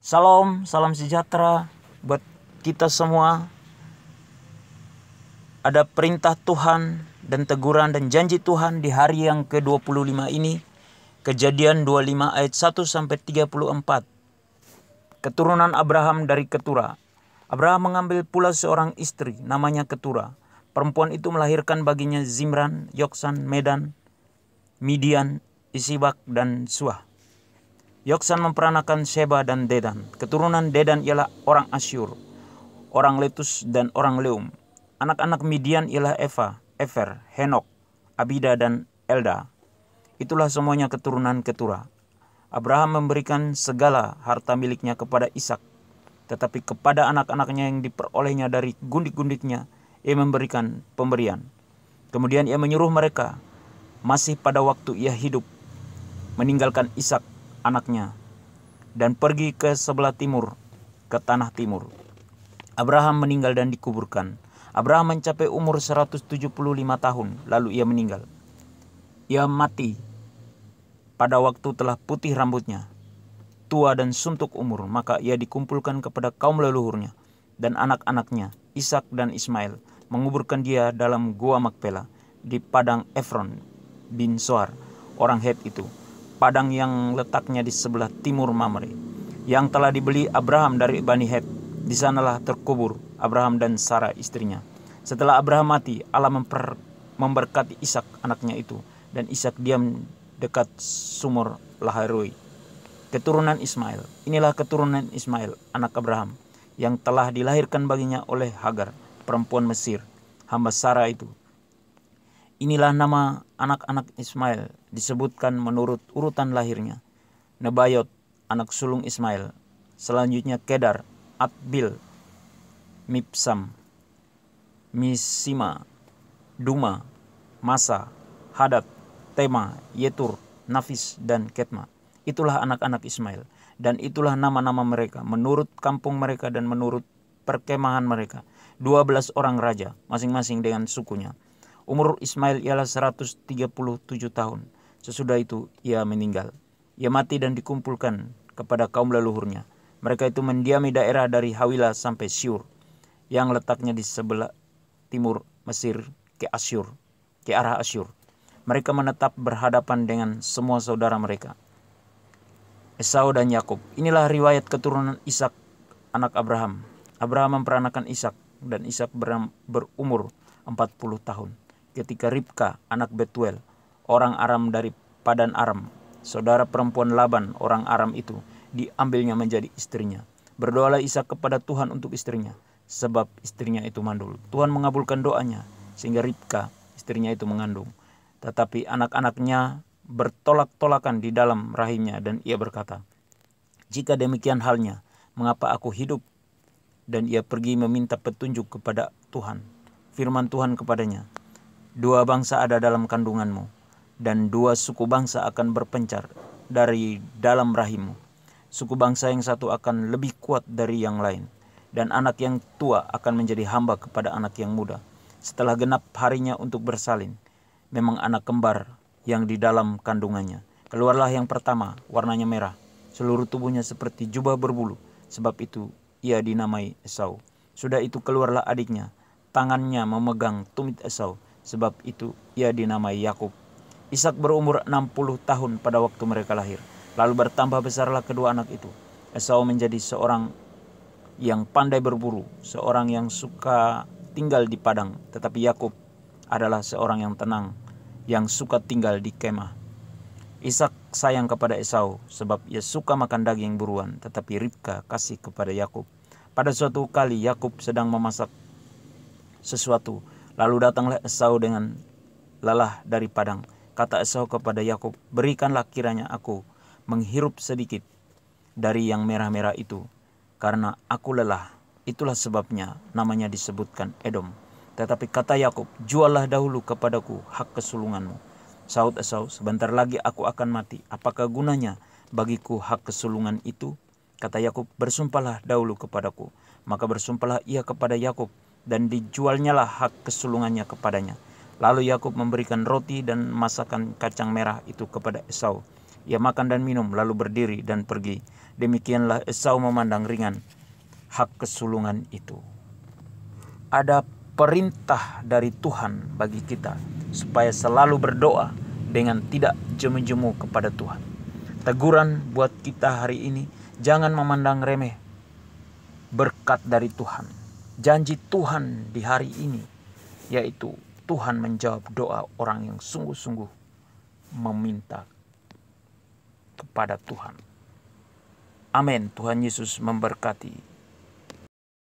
Salam, salam sejahtera buat kita semua. Ada perintah Tuhan dan teguran dan janji Tuhan di hari yang ke-25 ini. Kejadian 25 ayat 1 sampai 34. Keturunan Abraham dari Ketura. Abraham mengambil pula seorang istri namanya Ketura. Perempuan itu melahirkan baginya Zimran, Yoksan, Medan, Midian, Isibak, dan Suah. Yoksan memperanakan Sheba dan Dedan. Keturunan Dedan ialah orang Asyur, orang Letus, dan orang Leum. Anak-anak Midian ialah Eva, Efer, Henok, Abida, dan Elda. Itulah semuanya keturunan Ketura. Abraham memberikan segala harta miliknya kepada Ishak, tetapi kepada anak-anaknya yang diperolehnya dari gundik-gundiknya, ia memberikan pemberian. Kemudian ia menyuruh mereka, masih pada waktu ia hidup, meninggalkan Ishak anaknya, dan pergi ke sebelah timur, ke tanah timur. Abraham meninggal dan dikuburkan. Abraham mencapai umur 175 tahun, lalu ia meninggal. Ia mati pada waktu telah putih rambutnya, tua dan suntuk umur, maka ia dikumpulkan kepada kaum leluhurnya dan anak-anaknya, Ishak dan Ismail, menguburkan dia dalam gua Makpela di padang Efron bin Sohar, orang Het itu, padang yang letaknya di sebelah timur Mamre, yang telah dibeli Abraham dari Bani Het. Di sanalah terkubur Abraham dan Sarah istrinya. Setelah Abraham mati, Allah memberkati Ishak anaknya itu, dan Ishak diam dekat sumur Lahairoi. Keturunan Ismail. Inilah keturunan Ismail, anak Abraham, yang telah dilahirkan baginya oleh Hagar, perempuan Mesir, hamba Sarah itu. Inilah nama anak-anak Ismail, disebutkan menurut urutan lahirnya. Nebayot, anak sulung Ismail. Selanjutnya Kedar, Adbil, Mipsam, Misima, Duma, Masa, Hadad, Tema, Yetur, Nafis, dan Ketma. Itulah anak-anak Ismail, dan itulah nama-nama mereka menurut kampung mereka dan menurut perkemahan mereka. 12 orang raja, masing-masing dengan sukunya. Umur Ismail ialah 137 tahun. Sesudah itu ia meninggal. Ia mati dan dikumpulkan kepada kaum leluhurnya. Mereka itu mendiami daerah dari Hawila sampai Syur, yang letaknya di sebelah timur Mesir ke Asyur, ke arah Asyur. Mereka menetap berhadapan dengan semua saudara mereka, Esau dan Yakub. Inilah riwayat keturunan Ishak, anak Abraham. Abraham memperanakan Ishak, dan Ishak berumur 40 tahun. Ketika Ribka, anak Betuel, orang Aram dari Padan Aram, saudara perempuan Laban, orang Aram itu, diambilnya menjadi istrinya. Berdoalah Ishak kepada Tuhan untuk istrinya, sebab istrinya itu mandul. Tuhan mengabulkan doanya, sehingga Ribka, istrinya itu mengandung. Tetapi anak-anaknya bertolak-tolakan di dalam rahimnya, dan ia berkata, "Jika demikian halnya, mengapa aku hidup?" Dan ia pergi meminta petunjuk kepada Tuhan. Firman Tuhan kepadanya, "Dua bangsa ada dalam kandunganmu, dan dua suku bangsa akan berpencar dari dalam rahimmu. Suku bangsa yang satu akan lebih kuat dari yang lain, dan anak yang tua akan menjadi hamba kepada anak yang muda. Setelah genap harinya untuk bersalin, memang anak kembar yang di dalam kandungannya. Keluarlah yang pertama, warnanya merah, seluruh tubuhnya seperti jubah berbulu, sebab itu ia dinamai Esau. Sudah itu keluarlah adiknya, tangannya memegang tumit Esau, sebab itu ia dinamai Yakub. Ishak berumur 60 tahun pada waktu mereka lahir. Lalu bertambah besarlah kedua anak itu. Esau menjadi seorang yang pandai berburu, seorang yang suka tinggal di padang, tetapi Yakub adalah seorang yang tenang, yang suka tinggal di kemah. Ishak sayang kepada Esau, sebab ia suka makan daging buruan, tetapi Ribka kasih kepada Yakub. Pada suatu kali Yakub sedang memasak sesuatu, lalu datanglah Esau dengan lelah dari padang. Kata Esau kepada Yakub, "Berikanlah kiranya aku menghirup sedikit dari yang merah-merah itu, karena aku lelah." Itulah sebabnya namanya disebutkan Edom. Tetapi kata Yakub, "Juallah dahulu kepadaku hak kesulunganmu." Sahut Esau, "Sebentar lagi aku akan mati. Apakah gunanya bagiku hak kesulungan itu?" Kata Yakub, "Bersumpahlah dahulu kepadaku." Maka bersumpahlah ia kepada Yakub, dan dijualnyalah hak kesulungannya kepadanya. Lalu Yakub memberikan roti dan masakan kacang merah itu kepada Esau. Ia makan dan minum lalu berdiri dan pergi. Demikianlah Esau memandang ringan hak kesulungan itu. Ada perintah dari Tuhan bagi kita supaya selalu berdoa dengan tidak jemu-jemu kepada Tuhan. Teguran buat kita hari ini, jangan memandang remeh berkat dari Tuhan. Janji Tuhan di hari ini, yaitu Tuhan menjawab doa orang yang sungguh-sungguh meminta kepada Tuhan. Amin. Tuhan Yesus memberkati.